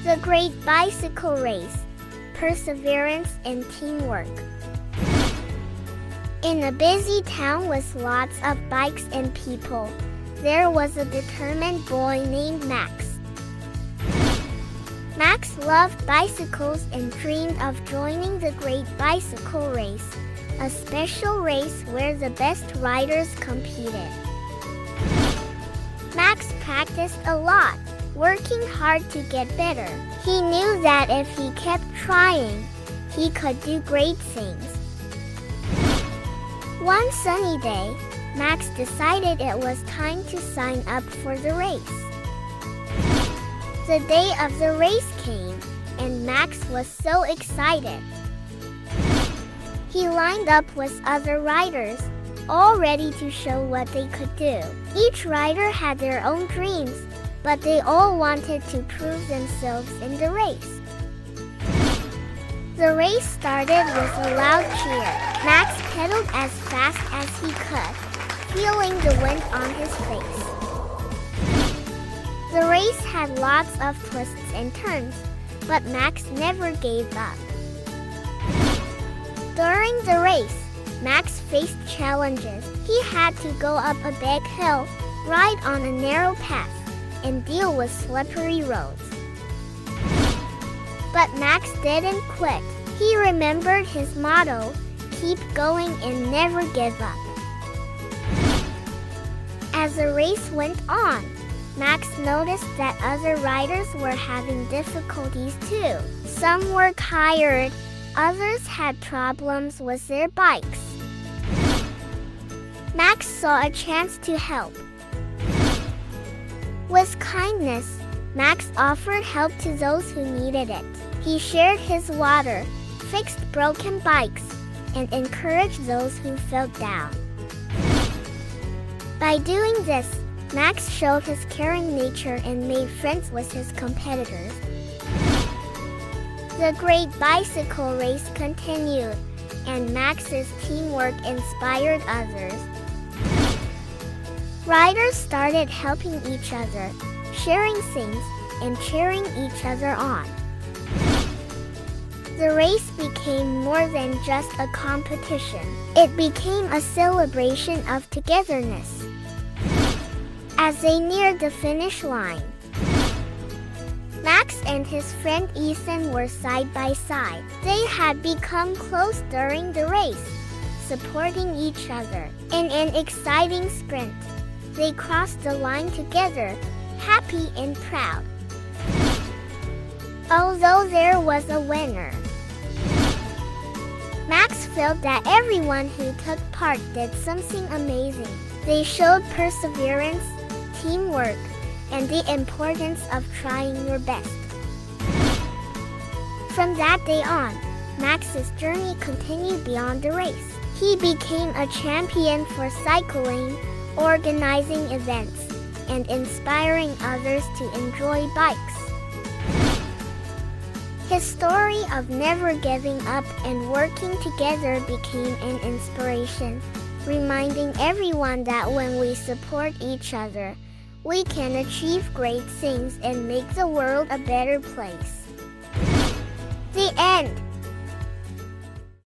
The Great Bicycle Race, Perseverance and Teamwork. In a busy town with lots of bikes and people, there was a determined boy named Max. Max loved bicycles and dreamed of joining the Great Bicycle Race, a special race where the best riders competed. Max practiced a lot, working hard to get better. He knew that if he kept trying, he could do great things. One sunny day, Max decided it was time to sign up for the race. The day of the race came, and Max was so excited. He lined up with other riders, all ready to show what they could do. Each rider had their own dreams, but they all wanted to prove themselves in the race. The race started with a loud cheer. Max pedaled as fast as he could, feeling the wind on his face. The race had lots of twists and turns, but Max never gave up. During the race, Max faced challenges. He had to go up a big hill, ride on a narrow path, and deal with slippery roads. But Max didn't quit. He remembered his motto, keep going and never give up. As the race went on, Max noticed that other riders were having difficulties too. Some were tired, others had problems with their bikes. Max saw a chance to help. With kindness, Max offered help to those who needed it. He shared his water, fixed broken bikes, and encouraged those who felt down. By doing this, Max showed his caring nature and made friends with his competitors. The Great Bicycle Race continued, and Max's teamwork inspired others. Riders started helping each other, sharing things, and cheering each other on. The race became more than just a competition. It became a celebration of togetherness. As they neared the finish line, Max and his friend Ethan were side by side. They had become close during the race, supporting each other. In an exciting sprint, they crossed the line together, happy and proud. Although there was a winner, Max felt that everyone who took part did something amazing. They showed perseverance, teamwork, and the importance of trying your best. From that day on, Max's journey continued beyond the race. He became a champion for cycling, organizing events, and inspiring others to enjoy bikes. His story of never giving up and working together became an inspiration, reminding everyone that when we support each other, we can achieve great things and make the world a better place. The end.